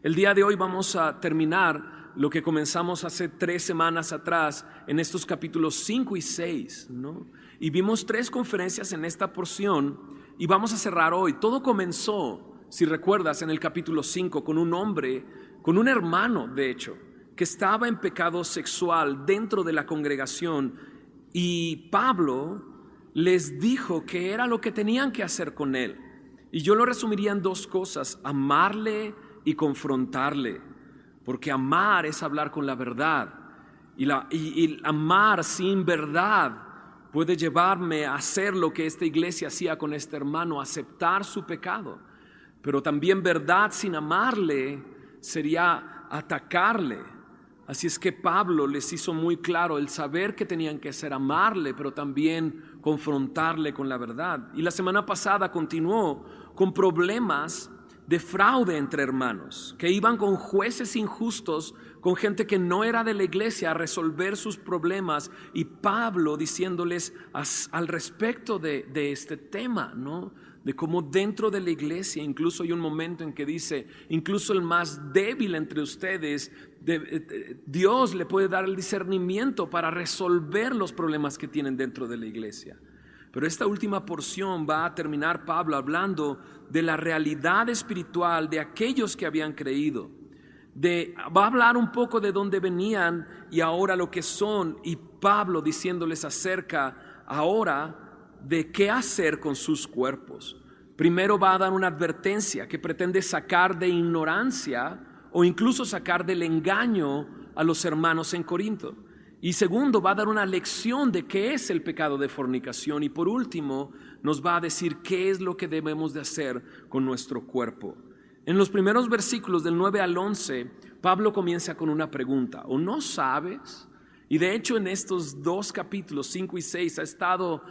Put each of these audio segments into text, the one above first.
El día de hoy vamos a terminar lo que comenzamos hace 3 semanas atrás en estos capítulos 5 y 6, ¿no? Y vimos 3 conferencias en esta porción y vamos a cerrar hoy. Todo comenzó, si recuerdas, en el capítulo 5 con un hombre, con un hermano, de hecho, que estaba en pecado sexual dentro de la congregación, y Pablo les dijo que era lo que tenían que hacer con él. Y yo lo resumiría en 2 cosas: amarle y confrontarle, porque amar es hablar con la verdad, y amar sin verdad puede llevarme a hacer lo que esta iglesia hacía con este hermano, aceptar su pecado. Pero también verdad sin amarle sería atacarle. Así es que Pablo les hizo muy claro el saber que tenían que hacer: amarle, pero también confrontarle con la verdad. Y la semana pasada continuó con problemas de fraude entre hermanos, que iban con jueces injustos, con gente que no era de la iglesia, a resolver sus problemas, y Pablo diciéndoles al respecto de este tema, ¿no? De cómo dentro de la iglesia incluso hay un momento en que dice: incluso el más débil entre ustedes, Dios le puede dar el discernimiento para resolver los problemas que tienen dentro de la iglesia. Pero esta última porción va a terminar Pablo hablando de la realidad espiritual de aquellos que habían creído. Va a hablar un poco de dónde venían y ahora lo que son, y Pablo diciéndoles acerca ahora de qué hacer con sus cuerpos. Primero va a dar una advertencia que pretende sacar de ignorancia o incluso sacar del engaño a los hermanos en Corinto. Y segundo, va a dar una lección de qué es el pecado de fornicación. Y por último, nos va a decir qué es lo que debemos de hacer con nuestro cuerpo. En los primeros versículos del 9 al 11, Pablo comienza con una pregunta: ¿o no sabes? Y de hecho en estos 2 capítulos 5 y 6 ha estado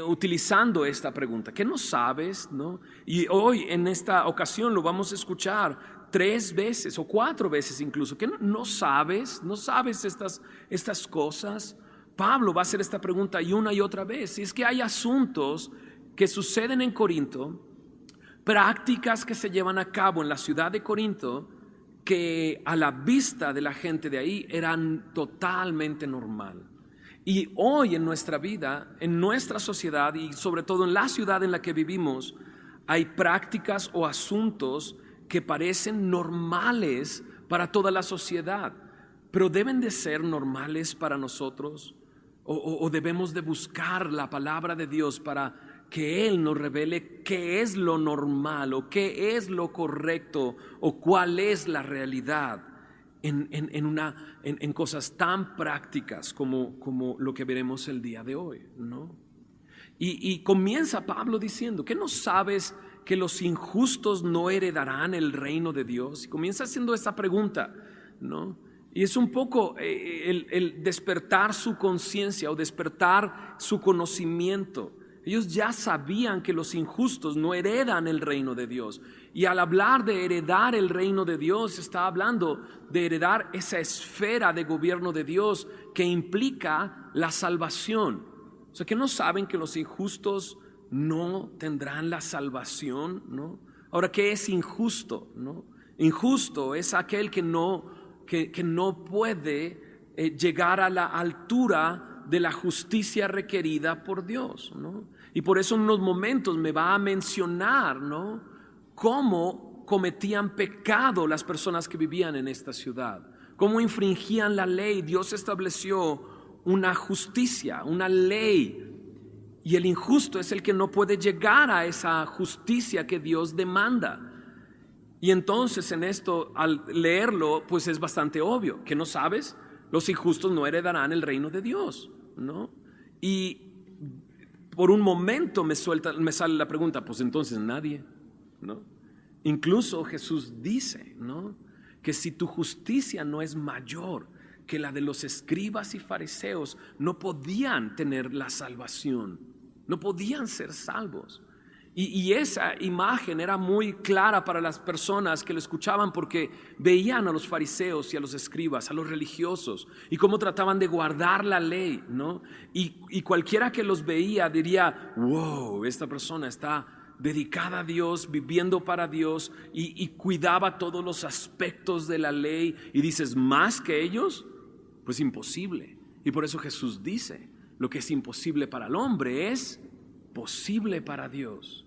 utilizando esta pregunta: ¿qué no sabes? ¿No? Y hoy en esta ocasión lo vamos a escuchar 3 veces o 4 veces incluso. ¿Qué no sabes? ¿No sabes estas cosas? Pablo va a hacer esta pregunta y otra vez. Y es que hay asuntos que suceden en Corinto, prácticas que se llevan a cabo en la ciudad de Corinto, que a la vista de la gente de ahí eran totalmente normal. Y hoy en nuestra vida, en nuestra sociedad y sobre todo en la ciudad en la que vivimos, hay prácticas o asuntos que parecen normales para toda la sociedad, pero deben de ser normales para nosotros, o debemos de buscar la palabra de Dios para que Él nos revele qué es lo normal o qué es lo correcto o cuál es la realidad en cosas tan prácticas como lo que veremos el día de hoy, ¿no? Y comienza Pablo diciendo: ¿qué no sabes que los injustos no heredarán el reino de Dios? Y comienza haciendo esa pregunta, ¿no? Y es un poco el despertar su conciencia o despertar su conocimiento. Ellos ya sabían que los injustos no heredan el reino de Dios. Y al hablar de heredar el reino de Dios, está hablando de heredar esa esfera de gobierno de Dios que implica la salvación. O sea, que no saben que los injustos no tendrán la salvación, ¿no? Ahora, ¿qué es injusto, no? Injusto es aquel que no puede llegar a la altura de la justicia requerida por Dios, ¿no? Y por eso en unos momentos me va a mencionar, ¿no?, cómo cometían pecado las personas que vivían en esta ciudad, cómo infringían la ley. Dios estableció una justicia, una ley, y el injusto es el que no puede llegar a esa justicia que Dios demanda. Y entonces en esto, al leerlo, pues es bastante obvio. ¿Que no sabes? Los injustos no heredarán el reino de Dios, ¿no? Y por un momento me sale la pregunta: pues entonces nadie, ¿no? Incluso Jesús dice, ¿no?, que si tu justicia no es mayor que la de los escribas y fariseos, no podían tener la salvación, no podían ser salvos. Y esa imagen era muy clara para las personas que lo escuchaban, porque veían a los fariseos y a los escribas, a los religiosos, y cómo trataban de guardar la ley, ¿no? Y cualquiera que los veía diría: wow, esta persona está dedicada a Dios, viviendo para Dios y cuidaba todos los aspectos de la ley, y dices, ¿más que ellos? Pues imposible. Y por eso Jesús dice, lo que es imposible para el hombre es posible para Dios.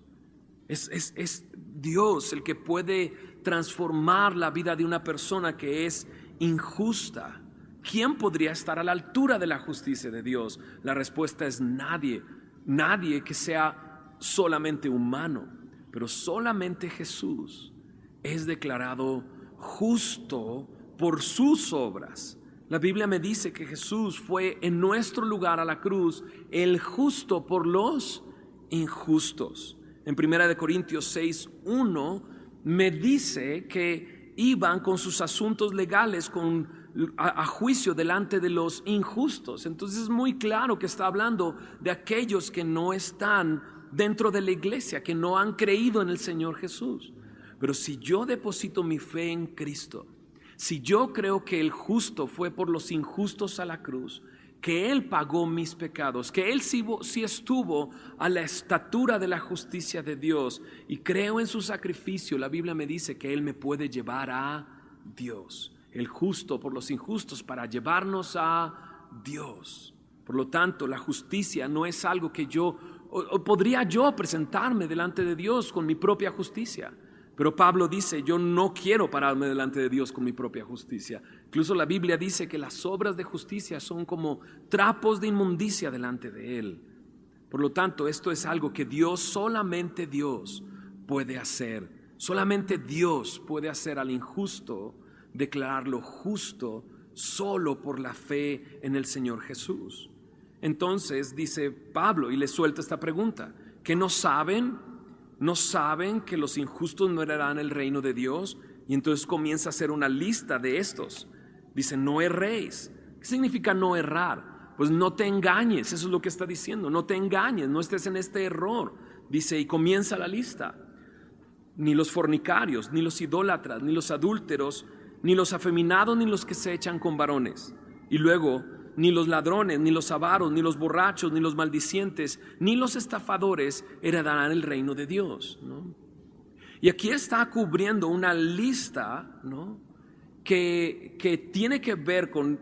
Es Dios el que puede transformar la vida de una persona que es injusta. ¿Quién podría estar a la altura de la justicia de Dios? La respuesta es nadie. Nadie que sea solamente humano, pero solamente Jesús es declarado justo por sus obras. La Biblia me dice que Jesús fue en nuestro lugar a la cruz, el justo por los injustos. En 1 Corintios 6:1 me dice que iban con sus asuntos legales a juicio delante de los injustos. Entonces es muy claro que está hablando de aquellos que no están dentro de la iglesia, que no han creído en el Señor Jesús. Pero si yo deposito mi fe en Cristo, si yo creo que el justo fue por los injustos a la cruz, que Él pagó mis pecados, que Él sí estuvo a la estatura de la justicia de Dios, y creo en su sacrificio, la Biblia me dice que Él me puede llevar a Dios. El justo por los injustos para llevarnos a Dios. Por lo tanto, la justicia no es algo que o podría yo presentarme delante de Dios con mi propia justicia. Pero Pablo dice, yo no quiero pararme delante de Dios con mi propia justicia. Incluso la Biblia dice que las obras de justicia son como trapos de inmundicia delante de Él. Por lo tanto, esto es algo que solamente Dios puede hacer. Solamente Dios puede hacer al injusto declararlo justo solo por la fe en el Señor Jesús. Entonces dice Pablo y le suelta esta pregunta: ¿que no saben? ¿No saben que los injustos no heredarán el reino de Dios? Y entonces comienza a hacer una lista de estos. Dice, no erréis. ¿Qué significa no errar? Pues no te engañes, eso es lo que está diciendo. No te engañes, no estés en este error. Dice, y comienza la lista. Ni los fornicarios, ni los idólatras, ni los adúlteros, ni los afeminados, ni los que se echan con varones. Y luego, ni los ladrones, ni los avaros, ni los borrachos, ni los maldicientes, ni los estafadores heredarán el reino de Dios, ¿no? Y aquí está cubriendo una lista, ¿no?, que tiene que ver con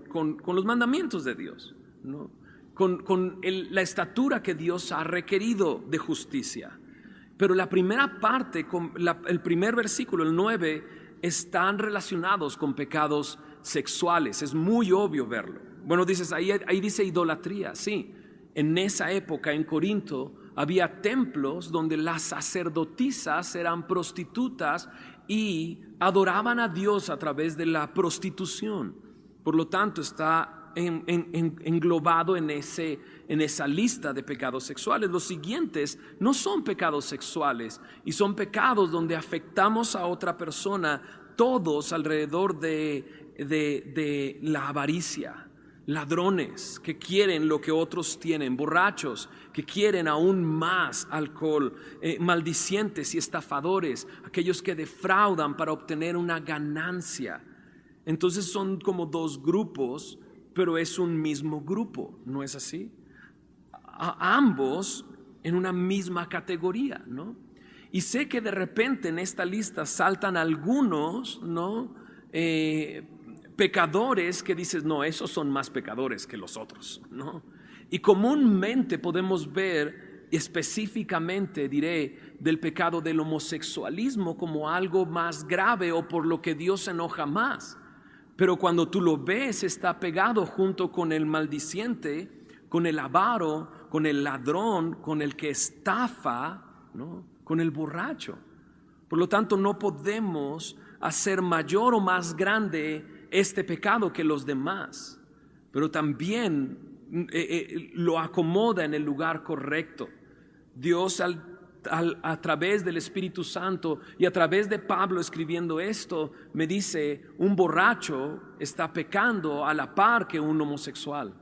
los mandamientos de Dios, ¿no?, con la estatura que Dios ha requerido de justicia. Pero la primera parte, el primer versículo, el 9, están relacionados con pecados sexuales. Es muy obvio verlo. Bueno, dices, ahí dice idolatría. Sí, en esa época en Corinto había templos donde las sacerdotisas eran prostitutas y adoraban a Dios a través de la prostitución. Por lo tanto, está englobado en esa lista de pecados sexuales. Los siguientes no son pecados sexuales y son pecados donde afectamos a otra persona, todos alrededor de la avaricia. Ladrones que quieren lo que otros tienen, borrachos que quieren aún más alcohol, maldicientes y estafadores, aquellos que defraudan para obtener una ganancia. Entonces son como dos grupos, pero es un mismo grupo, ¿no es así? Ambos en una misma categoría, ¿no? Y sé que de repente en esta lista saltan algunos, ¿no?, pecadores que dices, no, esos son más pecadores que los otros, ¿no? Y comúnmente podemos ver específicamente, diré, del pecado del homosexualismo como algo más grave o por lo que Dios se enoja más. Pero cuando tú lo ves, está pegado junto con el maldiciente, con el avaro, con el ladrón, con el que estafa, ¿no?, con el borracho. Por lo tanto, no podemos hacer mayor o más grande este pecado que los demás, pero también lo acomoda en el lugar correcto. Dios a través del Espíritu Santo y a través de Pablo escribiendo esto, me dice, un borracho está pecando a la par que un homosexual.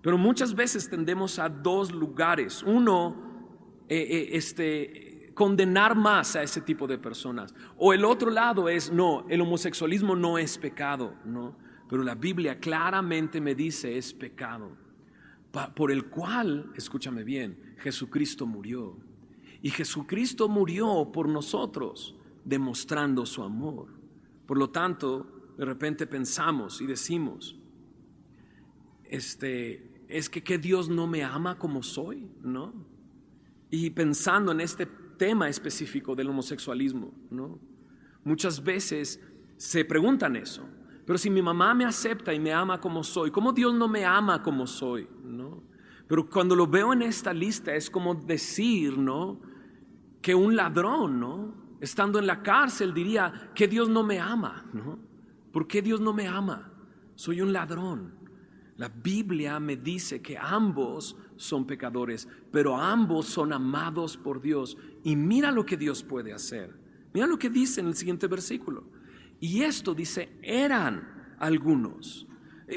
Pero muchas veces tendemos a dos lugares. Uno, condenar más a ese tipo de personas. O el otro lado es, no, el homosexualismo no es pecado, ¿no? Pero la Biblia claramente me dice es pecado, por el cual, escúchame bien, Jesucristo murió. Y Jesucristo murió por nosotros, demostrando su amor. Por lo tanto, de repente pensamos y decimos, es que Dios no me ama como soy, ¿no? Y pensando en este tema específico del homosexualismo, ¿no? Muchas veces se preguntan eso. Pero si mi mamá me acepta y me ama como soy, ¿cómo Dios no me ama como soy? ¿No? Pero cuando lo veo en esta lista es como decir, ¿no?, que un ladrón, ¿no?, estando en la cárcel diría que Dios no me ama, ¿no? ¿Por qué Dios no me ama? Soy un ladrón. La Biblia me dice que ambos son pecadores, pero ambos son amados por Dios. Y mira lo que Dios puede hacer. Mira lo que dice en el siguiente versículo. Y esto dice, eran algunos.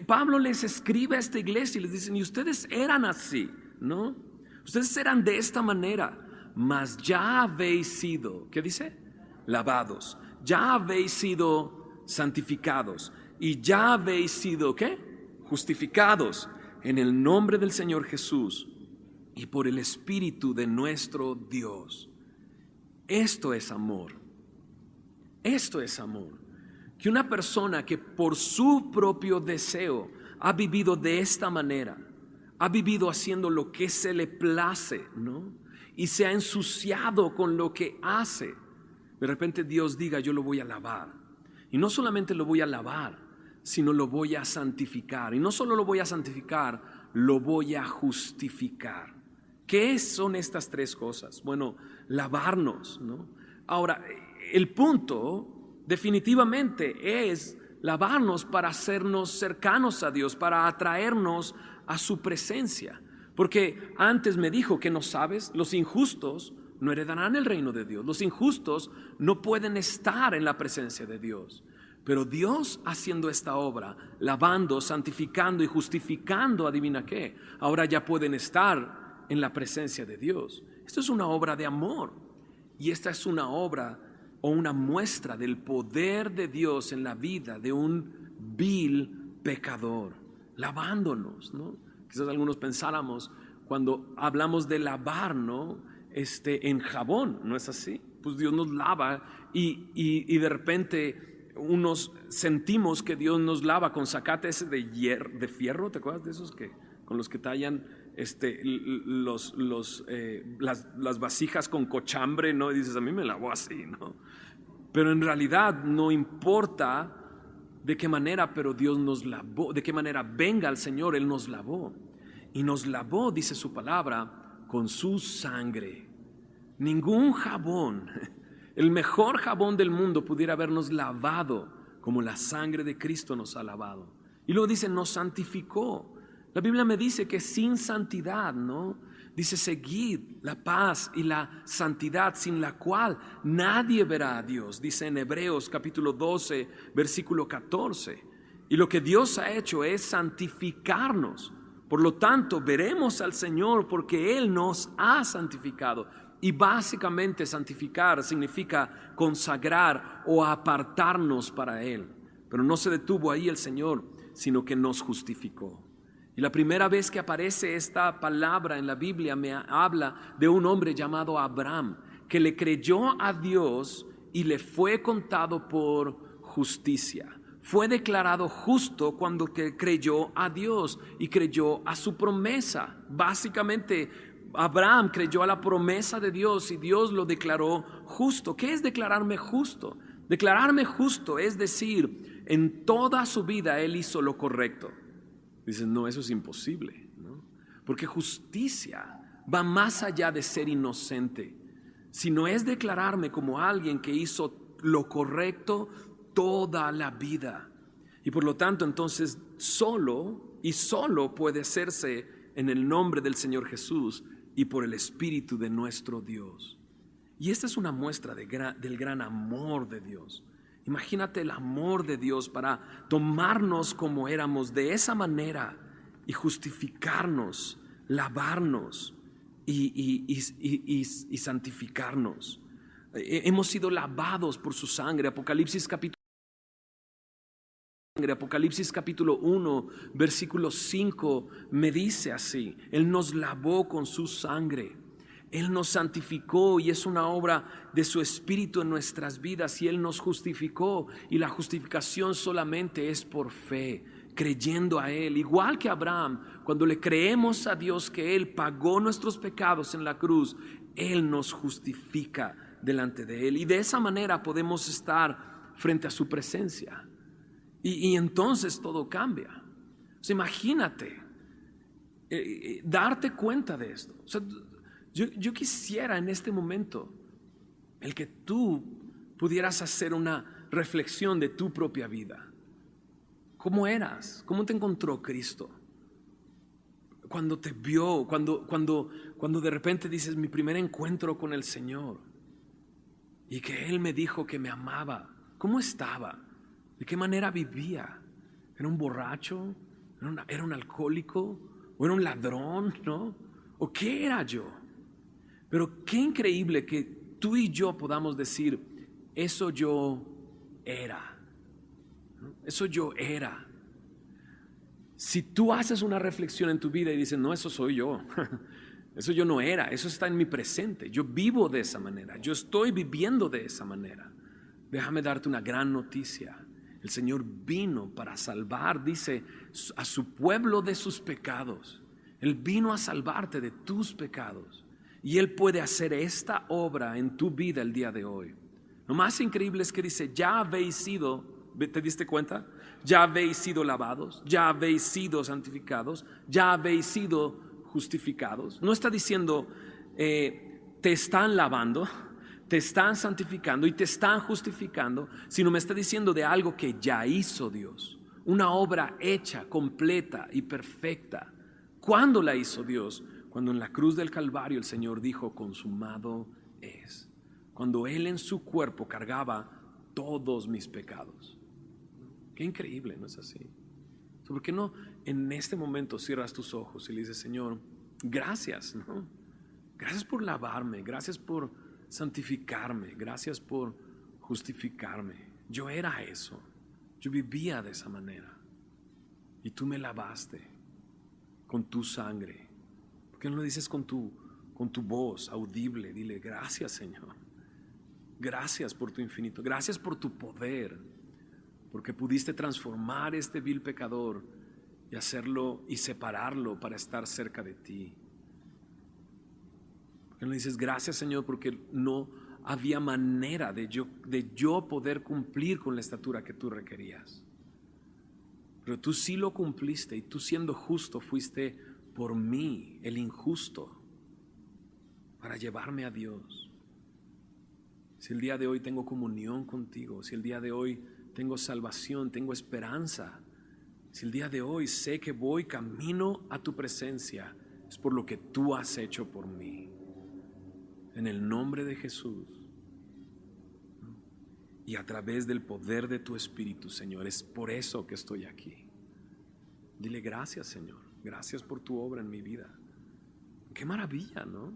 Pablo les escribe a esta iglesia y les dice, y ustedes eran así, ¿no? Ustedes eran de esta manera, mas ya habéis sido, ¿qué dice? Lavados. Ya habéis sido santificados. Y ya habéis sido, ¿qué? Justificados en el nombre del Señor Jesús y por el Espíritu de nuestro Dios. Esto es amor. Esto es amor. Que una persona que por su propio deseo ha vivido de esta manera, ha vivido haciendo lo que se le place, ¿no?, y se ha ensuciado con lo que hace, de repente Dios diga, yo lo voy a lavar. Y no solamente lo voy a lavar, sino lo voy a santificar. Y no solo lo voy a santificar, lo voy a justificar. ¿Qué son estas tres cosas? Bueno, lavarnos, ¿no? Ahora, el punto definitivamente es lavarnos para hacernos cercanos a Dios, para atraernos a su presencia. Porque antes me dijo que no sabes, los injustos no heredarán el reino de Dios. Los injustos no pueden estar en la presencia de Dios. Pero Dios haciendo esta obra, lavando, santificando y justificando, adivina qué, ahora ya pueden estar en la presencia de Dios. Esto es una obra de amor. Y esta es una obra o una muestra del poder de Dios en la vida de un vil pecador, lavándonos, ¿no? Quizás algunos pensáramos cuando hablamos de lavar, ¿no?, en jabón, ¿no es así? Pues Dios nos lava y de repente unos sentimos que Dios nos lava con zacate ese de fierro, ¿te acuerdas de esos que con los que tallan las vasijas con cochambre, ¿no? Y dices, a mí me lavó así, ¿no? Pero en realidad no importa de qué manera, pero Dios nos lavó, de qué manera venga el Señor, Él nos lavó. Y nos lavó, dice su palabra, con su sangre. Ningún jabón, el mejor jabón del mundo pudiera habernos lavado como la sangre de Cristo nos ha lavado. Y luego dice, nos santificó. La Biblia me dice que sin santidad, ¿no? Dice, seguid la paz y la santidad sin la cual nadie verá a Dios. Dice en Hebreos capítulo 12, versículo 14. Y lo que Dios ha hecho es santificarnos. Por lo tanto, veremos al Señor porque Él nos ha santificado. Y básicamente santificar significa consagrar o apartarnos para Él. Pero no se detuvo ahí el Señor, sino que nos justificó. Y la primera vez que aparece esta palabra en la Biblia me habla de un hombre llamado Abraham, que le creyó a Dios y le fue contado por justicia. Fue declarado justo cuando creyó a Dios y creyó a su promesa. Básicamente, Abraham creyó a la promesa de Dios y Dios lo declaró justo. ¿Qué es declararme justo? Declararme justo es decir, en toda su vida él hizo lo correcto. Dicen, no, eso es imposible, ¿no? Porque justicia va más allá de ser inocente, sino es declararme como alguien que hizo lo correcto toda la vida. Y por lo tanto, entonces, solo puede hacerse en el nombre del Señor Jesús y por el Espíritu de nuestro Dios. Y esta es una muestra del gran amor de Dios. Imagínate el amor de Dios para tomarnos como éramos de esa manera y justificarnos, lavarnos y santificarnos. Hemos sido lavados por su sangre. Apocalipsis capítulo 1, versículo 5 me dice así: Él nos lavó con su sangre. Él nos santificó y es una obra de su Espíritu en nuestras vidas, y Él nos justificó, y la justificación solamente es por fe, creyendo a Él. Igual que Abraham, cuando le creemos a Dios que Él pagó nuestros pecados en la cruz, Él nos justifica delante de Él, y de esa manera podemos estar frente a su presencia, y entonces todo cambia. O sea, imagínate darte cuenta de esto. O sea, yo quisiera en este momento el que tú pudieras hacer una reflexión de tu propia vida. ¿Cómo eras? ¿Cómo te encontró Cristo? Cuando te vio, cuando de repente dices, mi primer encuentro con el Señor, y que Él me dijo que me amaba. ¿Cómo estaba? ¿De qué manera vivía? ¿Era un borracho? ¿Era un alcohólico? ¿O era un ladrón? ¿No? ¿O qué era yo? Pero qué increíble que tú y yo podamos decir, eso yo era, ¿no? Eso yo era. Si tú haces una reflexión en tu vida y dices, no, eso soy yo, eso yo no era, eso está en mi presente, yo vivo de esa manera, yo estoy viviendo de esa manera, déjame darte una gran noticia. El Señor vino para salvar, dice, a su pueblo de sus pecados. Él vino a salvarte de tus pecados, y Él puede hacer esta obra en tu vida el día de hoy. Lo más increíble es que dice, ya habéis sido, ¿te diste cuenta? Ya habéis sido lavados, ya habéis sido santificados, ya habéis sido justificados. No está diciendo te están lavando, te están santificando y te están justificando, sino me está diciendo de algo que ya hizo Dios, una obra hecha, completa y perfecta. ¿Cuándo la hizo Dios? Cuando en la cruz del Calvario el Señor dijo, consumado es. Cuando Él en su cuerpo cargaba todos mis pecados. Qué increíble, ¿no es así? ¿Por qué no en este momento cierras tus ojos y le dices, Señor, gracias, ¿no? Gracias por lavarme, gracias por santificarme, gracias por justificarme. Yo era eso, yo vivía de esa manera, y tú me lavaste con tu sangre. ¿Por qué no lo dices con tu voz audible? Dile, gracias, Señor, gracias por tu infinito, gracias por tu poder, porque pudiste transformar este vil pecador y hacerlo y separarlo para estar cerca de ti. ¿Por qué no dices gracias, Señor, porque no había manera de yo poder cumplir con la estatura que tú requerías? Pero tú sí lo cumpliste, y tú, siendo justo, fuiste por mí, el injusto, para llevarme a Dios. Si el día de hoy tengo comunión contigo, si el día de hoy tengo salvación, tengo esperanza, si el día de hoy sé que voy camino a tu presencia, es por lo que tú has hecho por mí. En el nombre de Jesús, y a través del poder de tu Espíritu, Señor, es por eso que estoy aquí. Dile gracias, Señor, gracias por tu obra en mi vida. Qué maravilla, ¿no?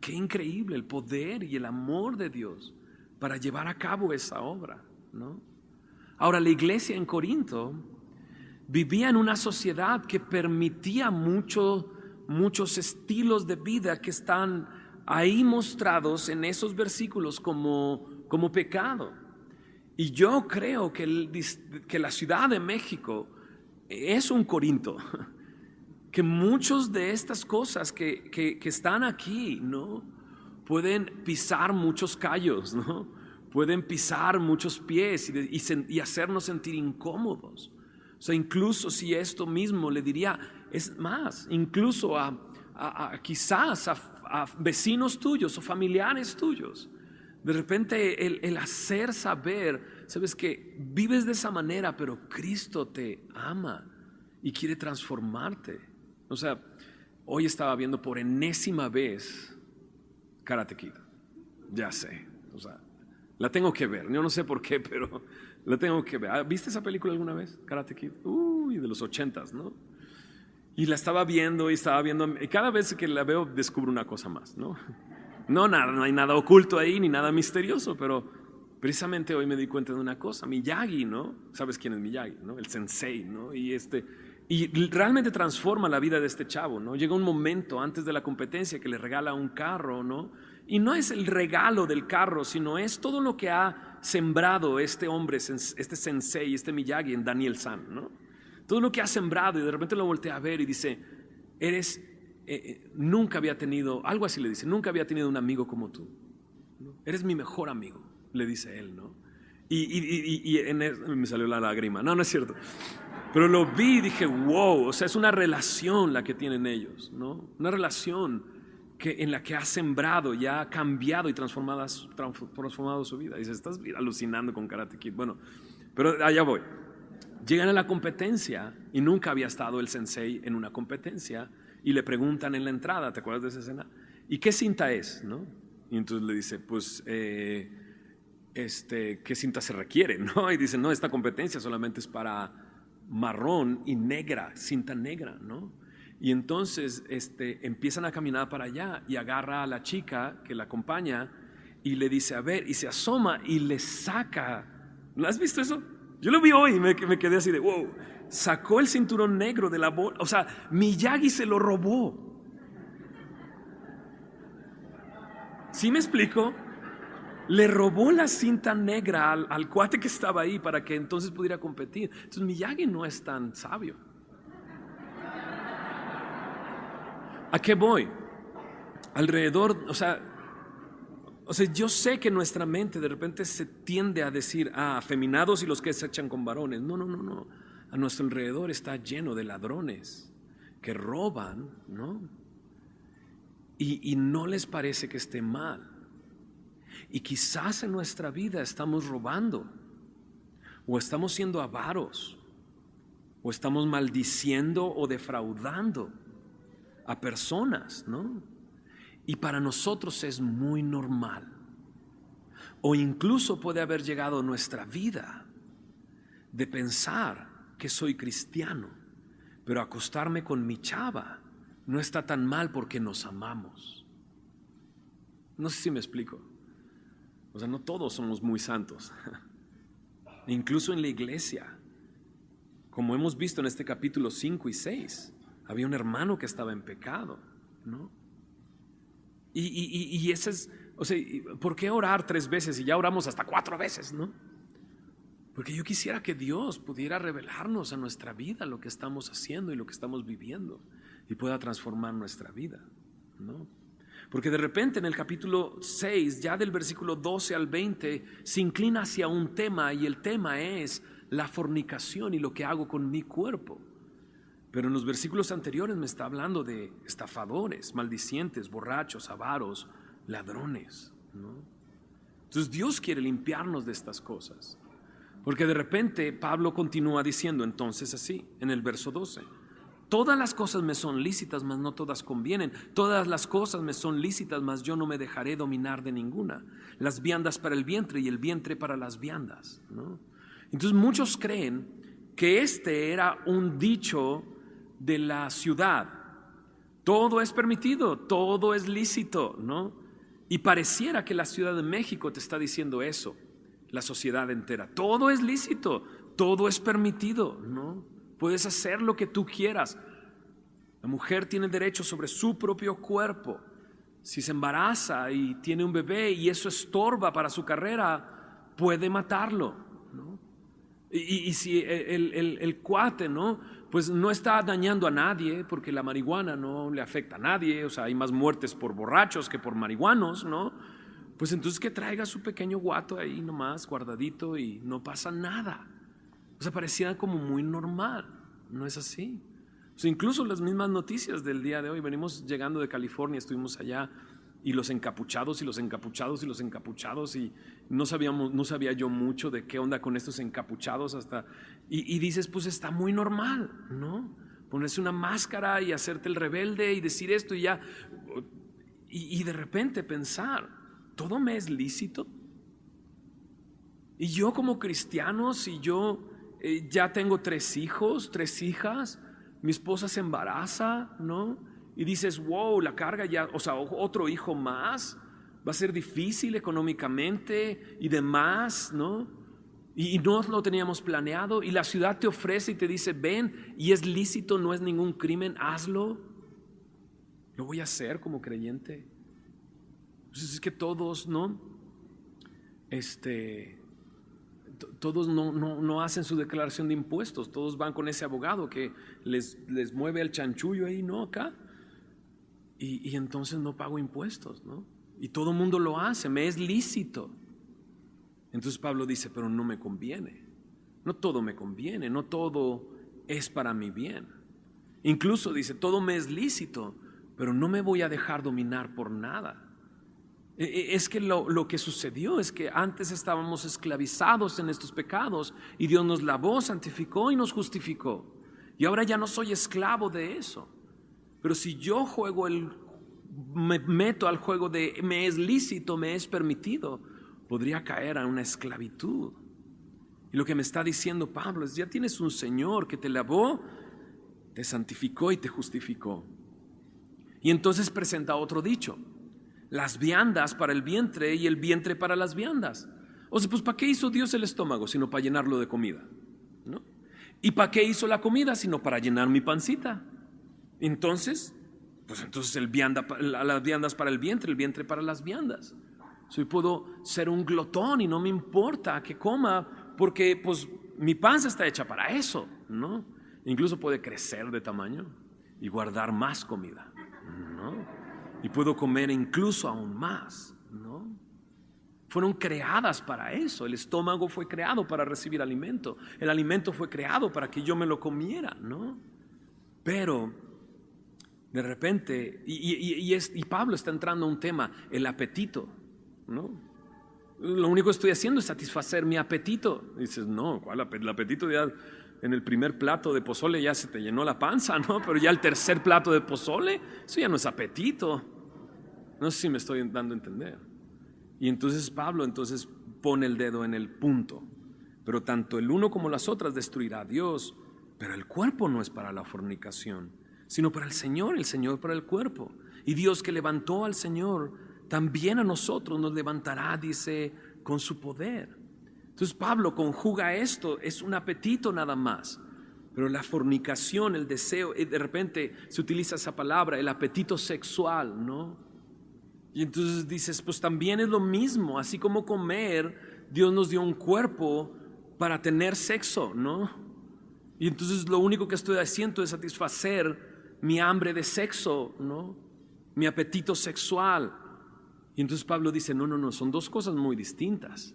Qué increíble el poder y el amor de Dios para llevar a cabo esa obra, ¿no? Ahora, la iglesia en Corinto vivía en una sociedad que permitía muchos estilos de vida que están ahí mostrados en esos versículos como pecado. Y yo creo que la Ciudad de México es un Corinto, que muchos de estas cosas que están aquí, ¿no? Pueden pisar muchos callos, ¿no? Pueden pisar muchos pies y hacernos sentir incómodos. O sea, incluso si esto mismo le diría, es más, incluso quizás a vecinos tuyos o familiares tuyos, de repente el hacer saber, sabes que vives de esa manera, pero Cristo te ama y quiere transformarte. O sea, hoy estaba viendo por enésima vez Karate Kid. Ya sé, o sea, la tengo que ver. Yo no sé por qué, pero la tengo que ver. ¿Viste esa película alguna vez? Karate Kid. De los 80s, ¿no? Y la estaba viendo y cada vez que la veo descubro una cosa más, ¿no? No hay nada oculto ahí ni nada misterioso, pero precisamente hoy me di cuenta de una cosa. Miyagi, ¿no? ¿Sabes quién es Miyagi, no? El sensei, ¿no? Y Y realmente transforma la vida de este chavo, ¿no? Llega un momento antes de la competencia que le regala un carro, ¿no? Y no es el regalo del carro, sino es todo lo que ha sembrado este hombre, este sensei, este Miyagi en Daniel-san, ¿no? Todo lo que ha sembrado, y de repente lo voltea a ver y dice, nunca había tenido, algo así le dice, nunca había tenido un amigo como tú, ¿no? Eres mi mejor amigo, le dice él, ¿no? Me salió la lágrima, no es cierto. Pero lo vi y dije, wow, o sea, es una relación la que tienen ellos, ¿no? Una relación en la que ha sembrado, ya ha cambiado y transformado su vida. Dice, estás alucinando con Karate Kid. Bueno, pero allá voy. Llegan a la competencia y nunca había estado el sensei en una competencia y le preguntan en la entrada, ¿te acuerdas de esa escena? ¿Y qué cinta es, no? Y entonces le dice, pues, ¿qué cinta se requiere, no? Y dice, no, esta competencia solamente es para marrón y negra, cinta negra, ¿no? Y entonces empiezan a caminar para allá y agarra a la chica que la acompaña y le dice, a ver, y se asoma y le saca. ¿No has visto eso? Yo lo vi hoy y me quedé así de wow. Sacó el cinturón negro de la bolsa. O sea, Miyagi se lo robó. ¿Sí me explico? Le robó la cinta negra al cuate que estaba ahí para que entonces pudiera competir. Entonces Miyagi no es tan sabio. ¿A qué voy? Alrededor, o sea, yo sé que nuestra mente de repente se tiende a decir, afeminados y los que se echan con varones. No. A nuestro alrededor está lleno de ladrones que roban, ¿no? Y no les parece que esté mal. Y quizás en nuestra vida estamos robando, o estamos siendo avaros, o estamos maldiciendo o defraudando a personas, ¿no? Y para nosotros es muy normal. O incluso puede haber llegado a nuestra vida de pensar que soy cristiano, pero acostarme con mi chava no está tan mal porque nos amamos. No sé si me explico. O sea, no todos somos muy santos. Incluso en la iglesia, como hemos visto en este capítulo 5 y 6, había un hermano que estaba en pecado, ¿no? Y ese es, o sea, ¿por qué orar 3 veces y ya oramos hasta 4 veces, no? Porque yo quisiera que Dios pudiera revelarnos a nuestra vida lo que estamos haciendo y lo que estamos viviendo y pueda transformar nuestra vida, ¿no? Porque de repente en el capítulo 6, ya del versículo 12 al 20, se inclina hacia un tema y el tema es la fornicación y lo que hago con mi cuerpo. Pero en los versículos anteriores me está hablando de estafadores, maldicientes, borrachos, avaros, ladrones, ¿no? Entonces Dios quiere limpiarnos de estas cosas. Porque de repente Pablo continúa diciendo entonces así, en el verso 12. Todas las cosas me son lícitas, mas no todas convienen. Todas las cosas me son lícitas, mas yo no me dejaré dominar de ninguna. Las viandas para el vientre y el vientre para las viandas, ¿no? Entonces muchos creen que este era un dicho de la ciudad. Todo es permitido, todo es lícito, ¿no? Y pareciera que la Ciudad de México te está diciendo eso, la sociedad entera. Todo es lícito, todo es permitido, ¿no? Puedes hacer lo que tú quieras. La mujer tiene derecho sobre su propio cuerpo. Si se embaraza y tiene un bebé y eso estorba para su carrera, puede matarlo, ¿no? Y si el cuate, ¿no? Pues no está dañando a nadie, porque la marihuana no le afecta a nadie. O sea, hay más muertes por borrachos que por marihuanos, ¿no? Pues entonces que traiga su pequeño guato ahí nomás guardadito y no pasa nada. O sea, parecía como muy normal. No es así. O sea, incluso las mismas noticias del día de hoy. Venimos llegando de California, estuvimos allá, y los encapuchados y los encapuchados y los encapuchados, y no sabía yo mucho de qué onda con estos encapuchados hasta, y dices, pues está muy normal, ¿no? Ponerse una máscara y hacerte el rebelde y decir esto y ya, y de repente pensar, ¿todo me es lícito? Y yo como cristiano, si yo ya tengo 3 hijos, 3 hijas, mi esposa se embaraza, ¿no? Y dices, wow, la carga ya, o sea, otro hijo más, va a ser difícil económicamente y demás, ¿no? y no lo teníamos planeado, y la ciudad te ofrece y te dice, ven, y es lícito, no es ningún crimen, hazlo. Lo voy a hacer como creyente. Entonces es que todos, ¿no? Todos no hacen su declaración de impuestos, todos van con ese abogado que les mueve el chanchullo ahí, ¿no? Acá. Y entonces no pago impuestos, ¿no? Y todo el mundo lo hace, me es lícito. Entonces Pablo dice, pero no me conviene. No todo me conviene, no todo es para mi bien. Incluso dice, todo me es lícito, pero no me voy a dejar dominar por nada. Es que lo que sucedió es que antes estábamos esclavizados en estos pecados y Dios nos lavó, santificó y nos justificó. Y ahora ya no soy esclavo de eso. Pero si yo me meto al juego de me es lícito, me es permitido, podría caer a una esclavitud. Y lo que me está diciendo Pablo es, ya tienes un Señor que te lavó, te santificó y te justificó. Y entonces presenta otro dicho: las viandas para el vientre y el vientre para las viandas. O sea, pues ¿para qué hizo Dios el estómago sino para llenarlo de comida? ¿No? ¿Y para qué hizo la comida sino para llenar mi pancita? Entonces, pues entonces las viandas para el vientre para las viandas. Soy puedo ser un glotón y no me importa que coma, porque pues mi panza está hecha para eso, ¿no? Incluso puede crecer de tamaño y guardar más comida, ¿no? Y puedo comer incluso aún más, ¿no? Fueron creadas para eso. El estómago fue creado para recibir alimento. El alimento fue creado para que yo me lo comiera, ¿no? Pero de repente, y Pablo está entrando a un tema, el apetito, ¿no? Lo único que estoy haciendo es satisfacer mi apetito. Y dices, no, ¿cuál el apetito? Ya en el primer plato de pozole ya se te llenó la panza, ¿no? Pero ya el tercer plato de pozole, eso ya no es apetito. No sé si me estoy dando a entender. Y entonces Pablo pone el dedo en el punto. Pero tanto el uno como las otras destruirá a Dios. Pero el cuerpo no es para la fornicación, sino para el Señor para el cuerpo. Y Dios que levantó al Señor, también a nosotros nos levantará, dice, con su poder. Entonces Pablo conjuga esto, es un apetito nada más. Pero la fornicación, el deseo, de repente se utiliza esa palabra, el apetito sexual, ¿no? Y entonces dices, pues también es lo mismo, así como comer, Dios nos dio un cuerpo para tener sexo, ¿no? Y entonces lo único que estoy haciendo es satisfacer mi hambre de sexo, ¿no? Mi apetito sexual. Y entonces Pablo dice, no, son dos cosas muy distintas.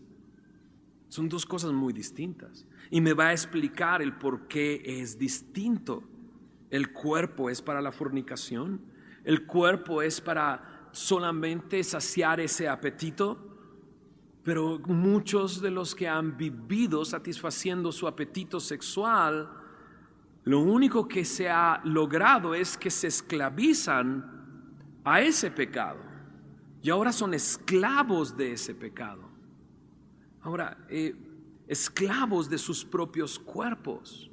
Son dos cosas muy distintas. Y me va a explicar el por qué es distinto. El cuerpo es para la fornicación. El cuerpo es para solamente saciar ese apetito. Pero muchos de los que han vivido satisfaciendo su apetito sexual, lo único que se ha logrado es que se esclavizan a ese pecado. Y ahora son esclavos de ese pecado. Ahora, esclavos de sus propios cuerpos.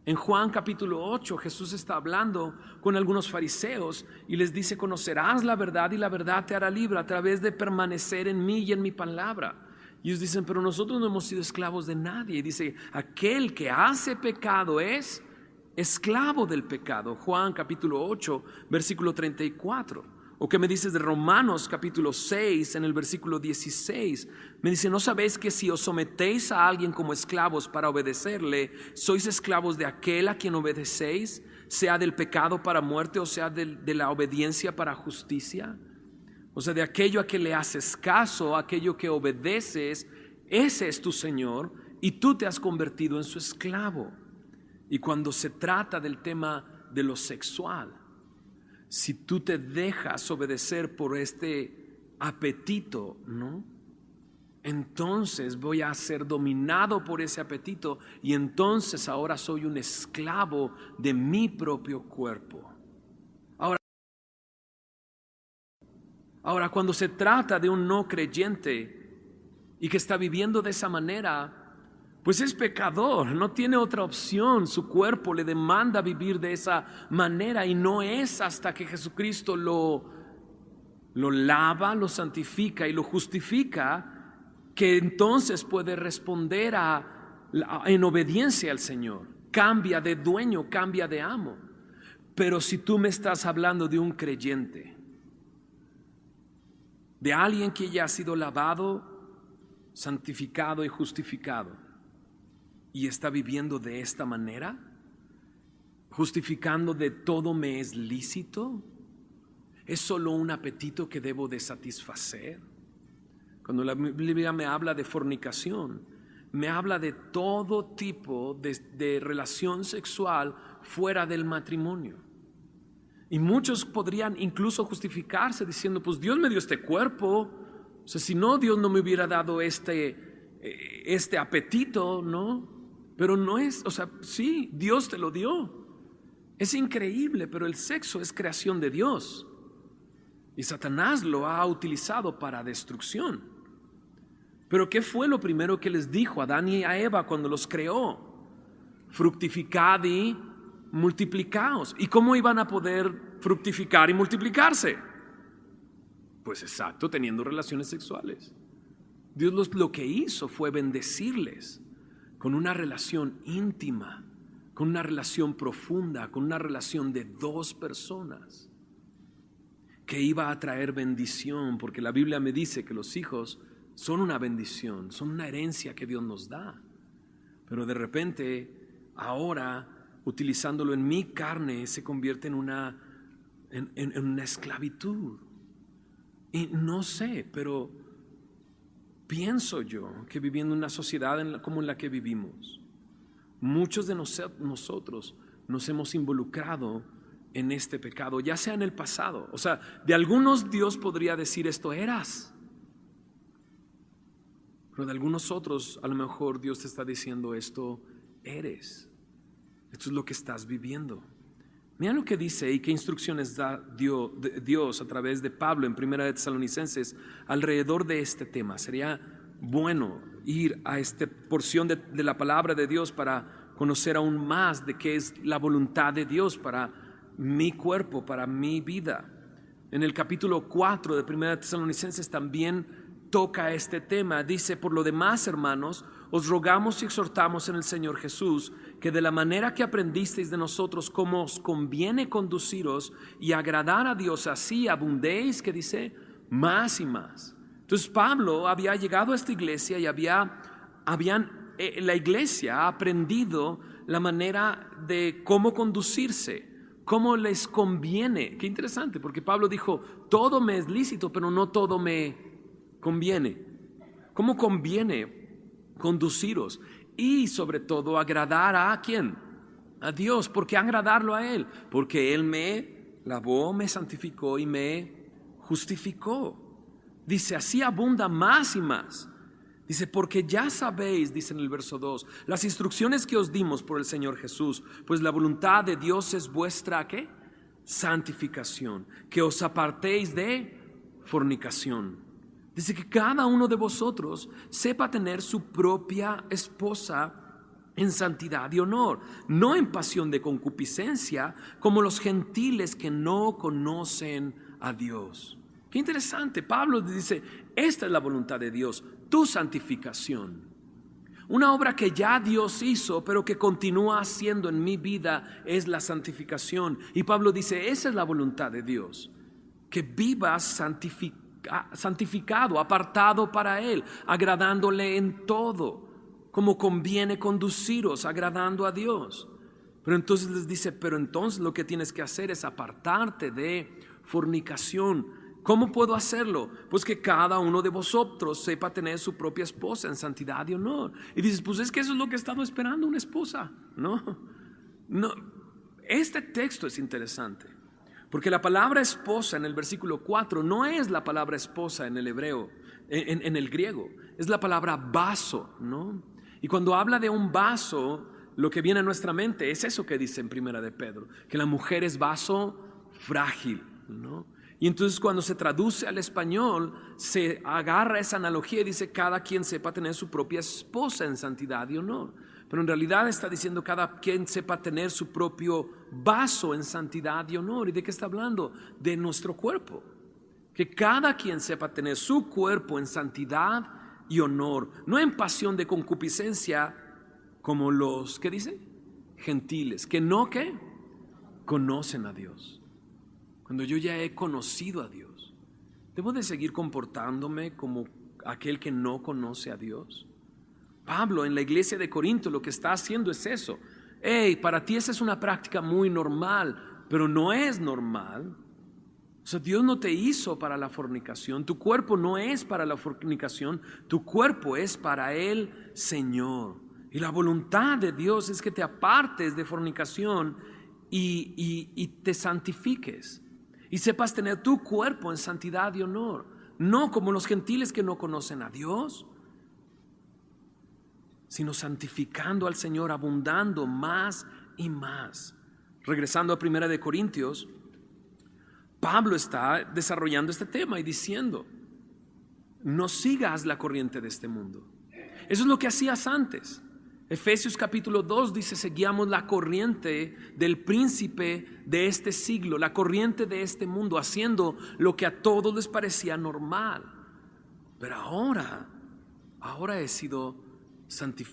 En Juan capítulo 8, Jesús está hablando con algunos fariseos y les dice, conocerás la verdad y la verdad te hará libre a través de permanecer en mí y en mi palabra. Y ellos dicen, pero nosotros no hemos sido esclavos de nadie. Y dice, aquel que hace pecado es esclavo del pecado. Juan capítulo 8, versículo 34. ¿O qué me dices de Romanos capítulo 6 en el versículo 16? Me dice, ¿no sabéis que si os sometéis a alguien como esclavos para obedecerle, sois esclavos de aquel a quien obedecéis, sea del pecado para muerte o sea de la obediencia para justicia? O sea, de aquello a que le haces caso, aquello que obedeces, ese es tu Señor y tú te has convertido en su esclavo. Y cuando se trata del tema de lo sexual, si tú te dejas obedecer por este apetito, ¿no? Entonces voy a ser dominado por ese apetito y entonces ahora soy un esclavo de mi propio cuerpo. Ahora, cuando se trata de un no creyente y que está viviendo de esa manera, pues es pecador, no tiene otra opción. Su cuerpo le demanda vivir de esa manera y no es hasta que Jesucristo lo lava, lo santifica y lo justifica que entonces puede responder en obediencia al Señor. Cambia de dueño, cambia de amo. Pero si tú me estás hablando de un creyente, de alguien que ya ha sido lavado, santificado y justificado, y está viviendo de esta manera, justificando de todo me es lícito, es solo un apetito que debo de satisfacer. Cuando la Biblia me habla de fornicación, me habla de todo tipo de relación sexual fuera del matrimonio. Y muchos podrían incluso justificarse diciendo, pues Dios me dio este cuerpo, o sea, si no, Dios no me hubiera dado este apetito, ¿no? Pero no es, o sea, sí, Dios te lo dio. Es increíble, pero el sexo es creación de Dios. Y Satanás lo ha utilizado para destrucción. Pero ¿qué fue lo primero que les dijo a Adán y a Eva cuando los creó? Fructificad y multiplicaos. ¿Y cómo iban a poder fructificar y multiplicarse? Pues exacto, teniendo relaciones sexuales. Dios lo que hizo fue bendecirles con una relación íntima, con una relación profunda, con una relación de dos personas que iba a traer bendición, porque la Biblia me dice que los hijos son una bendición, son una herencia que Dios nos da. Pero de repente, ahora, utilizándolo en mi carne, se convierte en una esclavitud. Y no sé, pero pienso yo que viviendo en una sociedad como en la que vivimos, muchos de nosotros nos hemos involucrado en este pecado, ya sea en el pasado. O sea, de algunos Dios podría decir esto eras, pero de algunos otros a lo mejor Dios te está diciendo esto eres. Esto es lo que estás viviendo. Mira lo que dice y qué instrucciones da Dios a través de Pablo en 1 de Tesalonicenses alrededor de este tema. Sería bueno ir a esta porción de la palabra de Dios para conocer aún más de qué es la voluntad de Dios para mi cuerpo, para mi vida. En el capítulo 4 de 1 de Tesalonicenses también toca este tema. Dice: por lo demás, hermanos, os rogamos y exhortamos en el Señor Jesús que de la manera que aprendisteis de nosotros cómo os conviene conduciros y agradar a Dios, así abundéis, que dice, más y más. Entonces Pablo había llegado a esta iglesia y la iglesia ha aprendido la manera de cómo conducirse, cómo les conviene. Qué interesante, porque Pablo dijo, todo me es lícito, pero no todo me conviene. ¿Cómo conviene conduciros? Y sobre todo agradar a ¿quién? A Dios. ¿Por qué agradarlo a Él? Porque Él me lavó, me santificó y me justificó. Dice, así abunda más y más. Dice, porque ya sabéis, dice en el verso 2, las instrucciones que os dimos por el Señor Jesús, pues la voluntad de Dios es vuestra, ¿qué? Santificación, que os apartéis de fornicación. Dice que cada uno de vosotros sepa tener su propia esposa en santidad y honor, no en pasión de concupiscencia, como los gentiles que no conocen a Dios. Qué interesante, Pablo dice, esta es la voluntad de Dios, tu santificación. Una obra que ya Dios hizo, pero que continúa haciendo en mi vida, es la santificación. Y Pablo dice, esa es la voluntad de Dios, que vivas santificado, apartado para Él, agradándole en todo, como conviene conduciros, agradando a Dios. Pero entonces les dice, pero entonces lo que tienes que hacer es apartarte de fornicación. ¿Cómo puedo hacerlo? Pues que cada uno de vosotros sepa tener su propia esposa en santidad y honor. Y dices, pues es que eso es lo que he estado esperando, una esposa. No. Este texto es interesante, porque la palabra esposa en el versículo 4 no es la palabra esposa en el hebreo, en el griego, es la palabra vaso, ¿no? Y cuando habla de un vaso, lo que viene a nuestra mente es eso que dice en Primera de Pedro, que la mujer es vaso frágil, ¿no? Y entonces cuando se traduce al español, se agarra esa analogía y dice, cada quien sepa tener su propia esposa en santidad y honor. Pero en realidad está diciendo, cada quien sepa tener su propio vaso en santidad y honor. ¿Y de qué está hablando? De nuestro cuerpo. Que cada quien sepa tener su cuerpo en santidad y honor, no en pasión de concupiscencia como los, ¿qué dice? Gentiles, que no, ¿qué? Conocen a Dios. Cuando yo ya he conocido a Dios, ¿debo de seguir comportándome como aquel que no conoce a Dios? Pablo en la iglesia de Corinto lo que está haciendo es eso. Hey, para ti esa es una práctica muy normal, pero no es normal. O sea, Dios no te hizo para la fornicación. Tu cuerpo no es para la fornicación. Tu cuerpo es para el Señor. Y la voluntad de Dios es que te apartes de fornicación y te santifiques. Y sepas tener tu cuerpo en santidad y honor. No como los gentiles que no conocen a Dios, sino santificando al Señor, abundando más y más. Regresando a 1 de Corintios, Pablo está desarrollando este tema y diciendo: no sigas la corriente de este mundo. Eso es lo que hacías antes. Efesios capítulo 2 dice: seguíamos la corriente del príncipe de este siglo, la corriente de este mundo, haciendo lo que a todos les parecía normal. Pero ahora he sido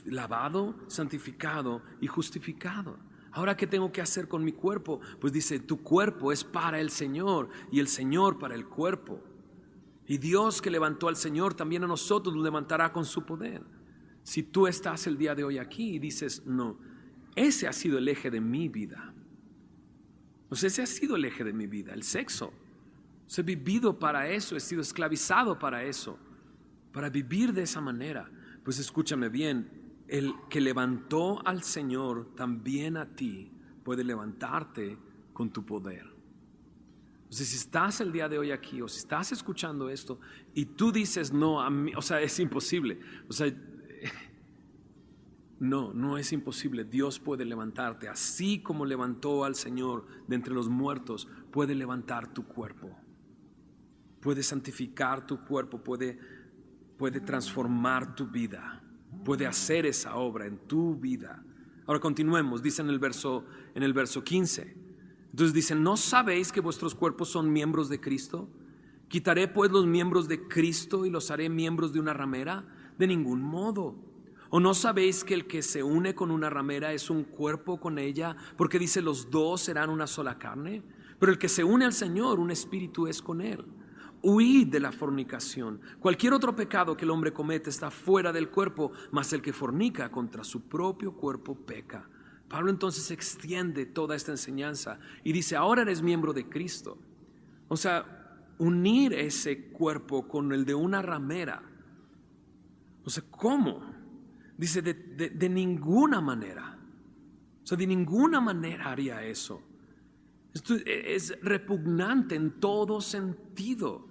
lavado, santificado y justificado. Ahora, ¿qué tengo que hacer con mi cuerpo? Pues dice: tu cuerpo es para el Señor y el Señor para el cuerpo. Y Dios que levantó al Señor también a nosotros nos levantará con su poder. Si tú estás el día de hoy aquí y dices: no, ese ha sido el eje de mi vida, pues ese ha sido el eje de mi vida, el sexo. He vivido para eso, he sido esclavizado para eso, para vivir de esa manera. Pues escúchame bien, el que levantó al Señor también a ti puede levantarte con tu poder. Entonces, si estás el día de hoy aquí o si estás escuchando esto y tú dices: no, a mí, o sea, es imposible, o sea, no es imposible. Dios puede levantarte, así como levantó al Señor de entre los muertos, puede levantar tu cuerpo, puede santificar tu cuerpo, puede transformar tu vida, puede hacer esa obra en tu vida. Ahora continuemos, dice en el verso 15. Entonces dice: ¿no sabéis que vuestros cuerpos son miembros de Cristo? ¿Quitaré pues los miembros de Cristo y los haré miembros de una ramera? De ningún modo. ¿O no sabéis que el que se une con una ramera es un cuerpo con ella? Porque dice: los dos serán una sola carne. Pero el que se une al Señor, un espíritu es con él. Huid de la fornicación. Cualquier otro pecado que el hombre comete está fuera del cuerpo, mas el que fornica contra su propio cuerpo peca. Pablo entonces extiende toda esta enseñanza y dice: ahora eres miembro de Cristo. O sea, unir ese cuerpo con el de una ramera. O sea, ¿cómo? Dice: de ninguna manera. O sea, de ninguna manera haría eso. Esto es repugnante en todo sentido.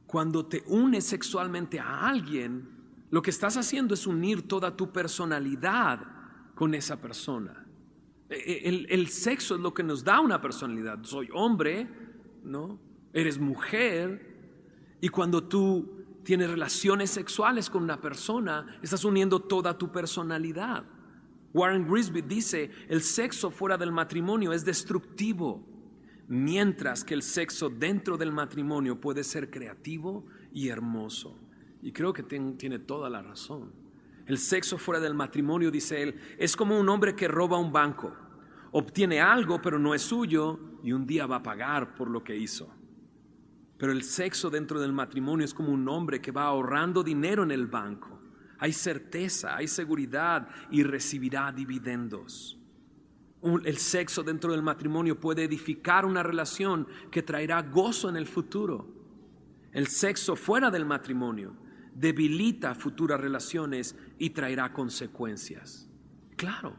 Cuando te unes sexualmente a alguien, lo que estás haciendo es unir toda tu personalidad con esa persona. El sexo es lo que nos da una personalidad. Soy hombre, ¿no? Eres mujer. Y cuando tú tienes relaciones sexuales con una persona, estás uniendo toda tu personalidad. Warren Grisby dice: el sexo fuera del matrimonio es destructivo, mientras que el sexo dentro del matrimonio puede ser creativo y hermoso. Y creo que tiene toda la razón. El sexo fuera del matrimonio, dice él, es como un hombre que roba un banco. Obtiene algo pero no es suyo y un día va a pagar por lo que hizo. Pero el sexo dentro del matrimonio es como un hombre que va ahorrando dinero en el banco. Hay certeza, hay seguridad y recibirá dividendos. El sexo dentro del matrimonio puede edificar una relación que traerá gozo en el futuro. El sexo fuera del matrimonio debilita futuras relaciones y traerá consecuencias. Claro,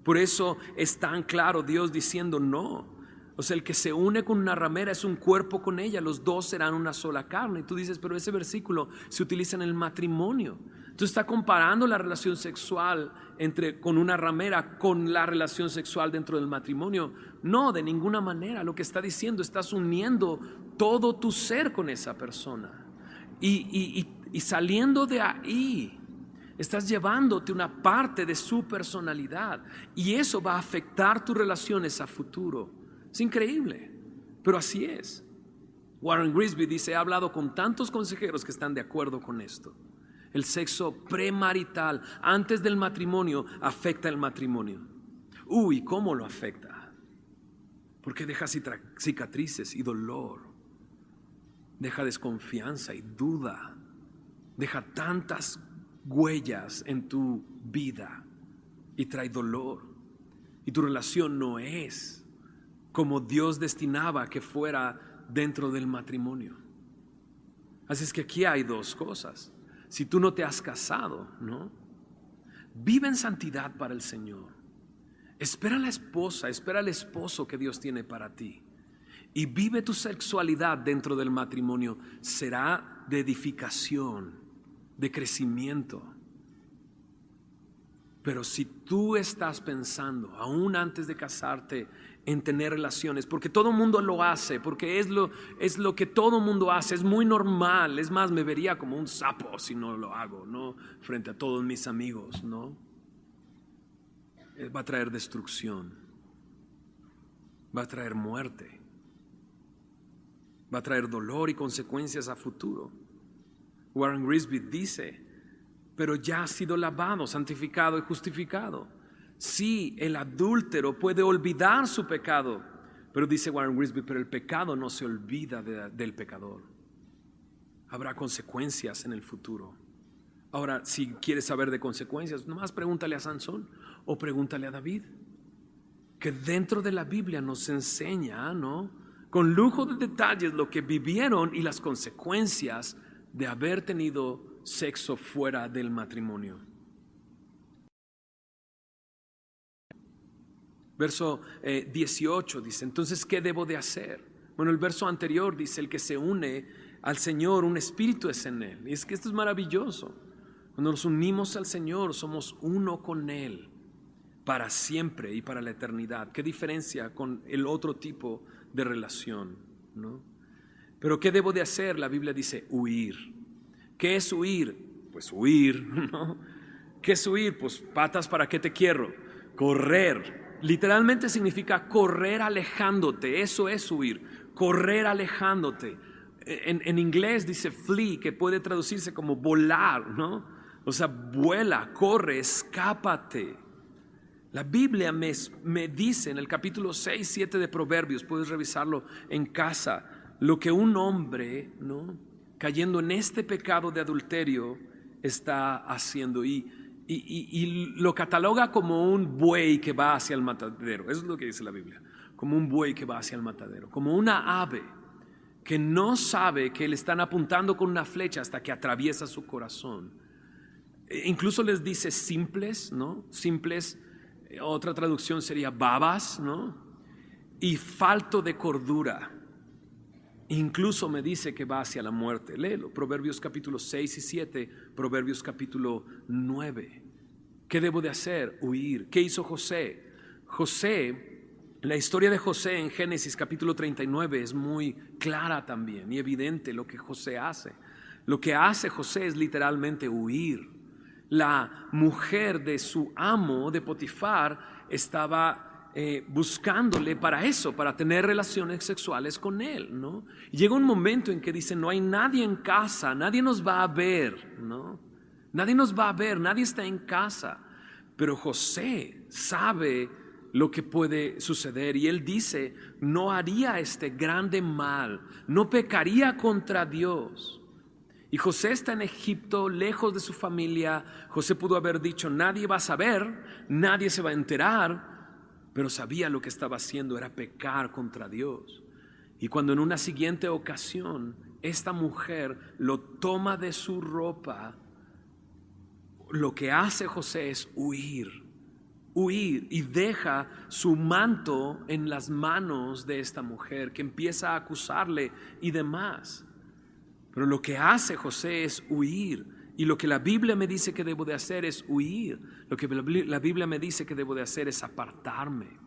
por eso es tan claro Dios diciendo no. O sea, el que se une con una ramera es un cuerpo con ella, los dos serán una sola carne. Y tú dices: pero ese versículo se utiliza en el matrimonio. Tú estás comparando la relación sexual con una ramera con la relación sexual dentro del matrimonio. No, de ninguna manera. Lo que está diciendo: estás uniendo todo tu ser con esa persona. Y saliendo de ahí, estás llevándote una parte de su personalidad. Y eso va a afectar tus relaciones a futuro. Es increíble, pero así es. Warren Grisby dice, he hablado con tantos consejeros que están de acuerdo con esto. El sexo premarital, antes del matrimonio, afecta el matrimonio. Uy, ¿cómo lo afecta? Porque deja cicatrices y dolor. Deja desconfianza y duda. Deja tantas huellas en tu vida y trae dolor. Y tu relación no es como Dios destinaba que fuera dentro del matrimonio. Así es que aquí hay dos cosas. Si tú no te has casado, ¿no? Vive en santidad para el Señor. Espera a la esposa, espera al esposo que Dios tiene para ti. Y vive tu sexualidad dentro del matrimonio. Será de edificación, de crecimiento. Pero si tú estás pensando, aún antes de casarte, en tener relaciones, porque todo mundo lo hace, porque es lo que todo mundo hace, es muy normal. Es más, me vería como un sapo si no lo hago, ¿no? Frente a todos mis amigos, ¿no? Va a traer destrucción, va a traer muerte, va a traer dolor y consecuencias a futuro. Warren Grisby dice, pero ya ha sido lavado, santificado y justificado. Sí, el adúltero puede olvidar su pecado, pero dice Warren Grisby, pero el pecado no se olvida del pecador. Habrá consecuencias en el futuro. Ahora, si quieres saber de consecuencias, nomás pregúntale a Sansón o pregúntale a David, que dentro de la Biblia nos enseña, ¿no?, con lujo de detalles lo que vivieron y las consecuencias de haber tenido sexo fuera del matrimonio. Verso 18 dice, entonces, ¿qué debo de hacer? Bueno, el verso anterior dice, el que se une al Señor, un espíritu es en él. Y es que esto es maravilloso. Cuando nos unimos al Señor, somos uno con Él para siempre y para la eternidad. ¿Qué diferencia con el otro tipo de relación, ¿no? Pero ¿qué debo de hacer? La Biblia dice huir. ¿Qué es huir? Pues huir, ¿no? ¿Qué es huir? Pues patas, ¿para qué te quiero? Correr. Literalmente significa correr alejándote. Eso es huir, correr alejándote. En inglés dice flee, que puede traducirse como volar, ¿no? O sea, vuela, corre, escápate. La Biblia me dice en el capítulo 6, 7 de Proverbios, puedes revisarlo en casa, lo que un hombre, ¿no?, cayendo en este pecado de adulterio está haciendo, y lo cataloga como un buey que va hacia el matadero. Eso es lo que dice la Biblia, como un buey que va hacia el matadero, como una ave que no sabe que le están apuntando con una flecha hasta que atraviesa su corazón. Incluso les dice simples, ¿no? Simples, otra traducción sería babas, ¿no? Y falto de cordura. Incluso me dice que va hacia la muerte. Léelo, Proverbios capítulo 6 y 7, Proverbios capítulo 9. ¿Qué debo de hacer? Huir. ¿Qué hizo José? La historia de José en Génesis capítulo 39 es muy clara también y evidente lo que José hace. Lo que hace José es literalmente huir. La mujer de su amo, de Potifar, estaba buscándole para eso, para tener relaciones sexuales con él, ¿no? Y llega un momento en que dice, no hay nadie en casa, nadie nos va a ver, ¿no? Nadie nos va a ver, nadie está en casa. Pero José sabe lo que puede suceder y él dice, no haría este grande mal, no pecaría contra Dios. Y José está en Egipto, lejos de su familia. José pudo haber dicho, nadie va a saber, nadie se va a enterar, pero sabía lo que estaba haciendo era pecar contra Dios. Y cuando en una siguiente ocasión esta mujer lo toma de su ropa, lo que hace José es huir y deja su manto en las manos de esta mujer que empieza a acusarle y demás. Pero lo que hace José es huir. Y lo que la Biblia me dice que debo de hacer es huir. Lo que la Biblia me dice que debo de hacer es apartarme.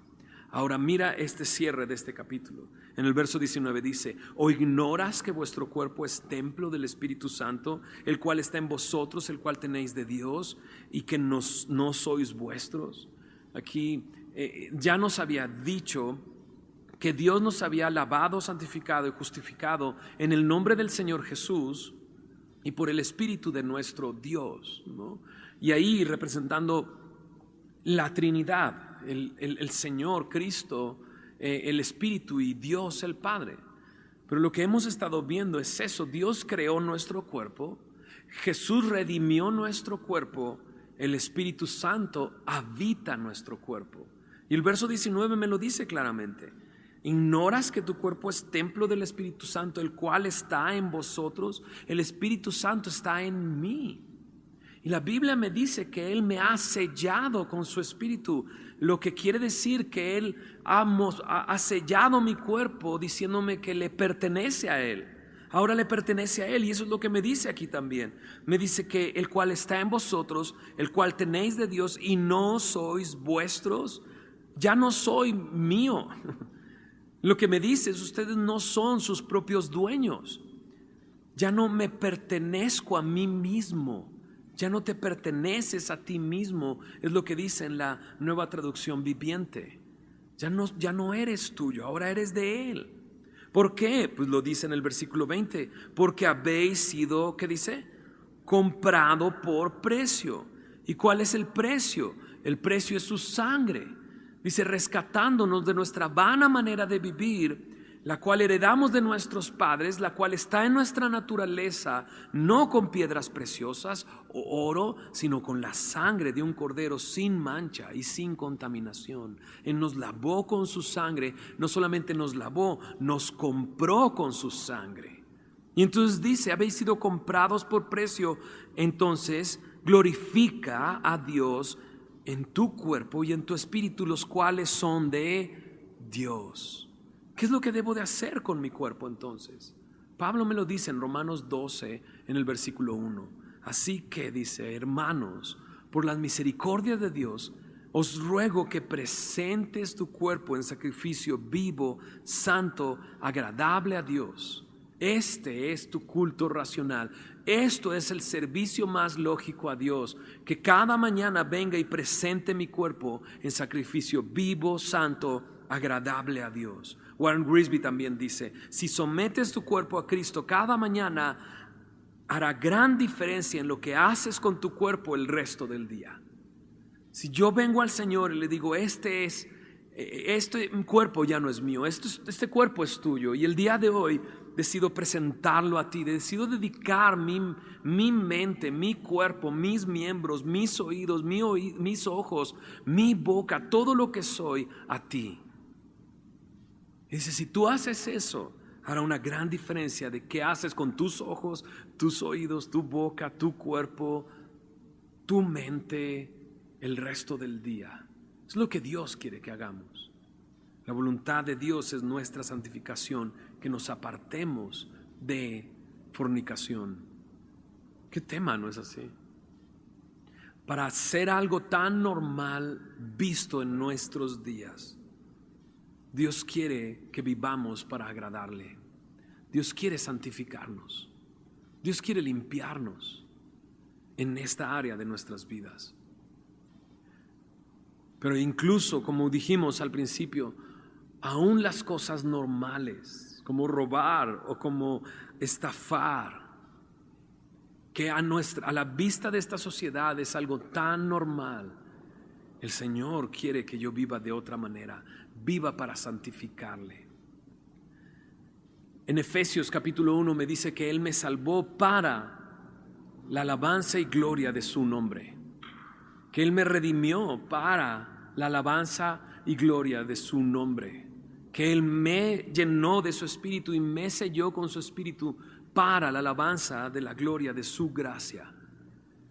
Ahora mira este cierre de este capítulo. En el verso 19 dice, ¿o ignoras que vuestro cuerpo es templo del Espíritu Santo, el cual está en vosotros, el cual tenéis de Dios, y que no sois vuestros? Aquí ya nos había dicho que Dios nos había lavado, santificado y justificado en el nombre del Señor Jesús y por el Espíritu de nuestro Dios, ¿no? Y ahí representando la Trinidad, el Señor Cristo, el Espíritu y Dios el Padre. Pero lo que hemos estado viendo es eso: Dios creó nuestro cuerpo, Jesús redimió nuestro cuerpo, el Espíritu Santo habita nuestro cuerpo. Y el verso 19 me lo dice claramente: ¿ignoras que tu cuerpo es templo del Espíritu Santo, el cual está en vosotros? El Espíritu Santo está en mí. Y la Biblia me dice que Él me ha sellado con su Espíritu, lo que quiere decir que Él ha sellado mi cuerpo diciéndome que le pertenece a Él. Ahora le pertenece a Él, y eso es lo que me dice aquí también. Me dice que el cual está en vosotros, el cual tenéis de Dios y no sois vuestros. Ya no soy mío. Lo que me dice es: ustedes no son sus propios dueños. Ya no me pertenezco a mí mismo. Ya no te perteneces a ti mismo, es lo que dice en la Nueva Traducción Viviente. Ya no eres tuyo, ahora eres de Él. ¿Por qué? Pues lo dice en el versículo 20: porque habéis sido, ¿qué dice? Comprado por precio. ¿Y cuál es el precio? El precio es su sangre. Dice: rescatándonos de nuestra vana manera de vivir, la cual heredamos de nuestros padres, la cual está en nuestra naturaleza, no con piedras preciosas o oro, sino con la sangre de un cordero sin mancha y sin contaminación. Él nos lavó con su sangre, no solamente nos lavó, nos compró con su sangre. Y entonces dice: habéis sido comprados por precio. Entonces glorifica a Dios en tu cuerpo y en tu espíritu, los cuales son de Dios. ¿Qué es lo que debo de hacer con mi cuerpo entonces? Pablo me lo dice en Romanos 12, en el versículo 1. Así que dice: hermanos, por las misericordias de Dios, os ruego que presentes tu cuerpo en sacrificio vivo, santo, agradable a Dios. Este es tu culto racional. Esto es el servicio más lógico a Dios, que cada mañana venga y presente mi cuerpo en sacrificio vivo, santo, agradable a Dios. Warren Grisby también dice: si sometes tu cuerpo a Cristo cada mañana, hará gran diferencia en lo que haces con tu cuerpo el resto del día. Si yo vengo al Señor y le digo: este cuerpo ya no es mío, este cuerpo es tuyo, y el día de hoy decido presentarlo a ti, decido dedicar mi mente, mi cuerpo, mis miembros, mis oídos, mis ojos, mi boca, todo lo que soy a ti. Y dice: si tú haces eso, hará una gran diferencia de qué haces con tus ojos, tus oídos, tu boca, tu cuerpo, tu mente el resto del día. Es lo que Dios quiere que hagamos. La voluntad de Dios es nuestra santificación, que nos apartemos de fornicación. ¿Qué tema no es así? Para hacer algo tan normal visto en nuestros días, Dios quiere que vivamos para agradarle. Dios quiere santificarnos. Dios quiere limpiarnos en esta área de nuestras vidas. Pero incluso, como dijimos al principio, aún las cosas normales, como robar o como estafar, que a la vista de esta sociedad es algo tan normal, el Señor quiere que yo viva de otra manera, viva para santificarle. En Efesios capítulo 1 me dice que Él me salvó para la alabanza y gloria de su nombre, que Él me redimió para la alabanza y gloria de su nombre, que Él me llenó de su espíritu y me selló con su espíritu para la alabanza de la gloria de su gracia.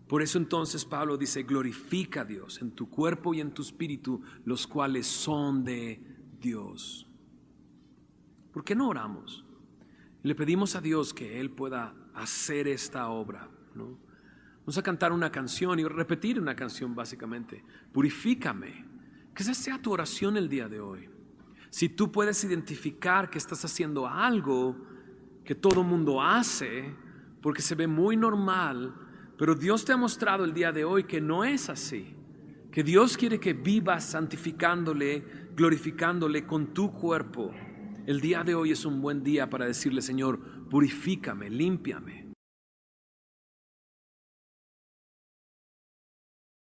Por eso entonces Pablo dice: glorifica a Dios en tu cuerpo y en tu espíritu, los cuales son de Dios. ¿Por qué no oramos? Le pedimos a Dios que Él pueda hacer esta obra, ¿no? Vamos a cantar una canción y repetir una canción básicamente: purifícame. Que esa sea tu oración el día de hoy. Si tú puedes identificar que estás haciendo algo que todo mundo hace porque se ve muy normal, pero Dios te ha mostrado el día de hoy que no es así, que Dios quiere que vivas santificándole, glorificándole con tu cuerpo. El día de hoy es un buen día para decirle: Señor, purifícame, límpiame.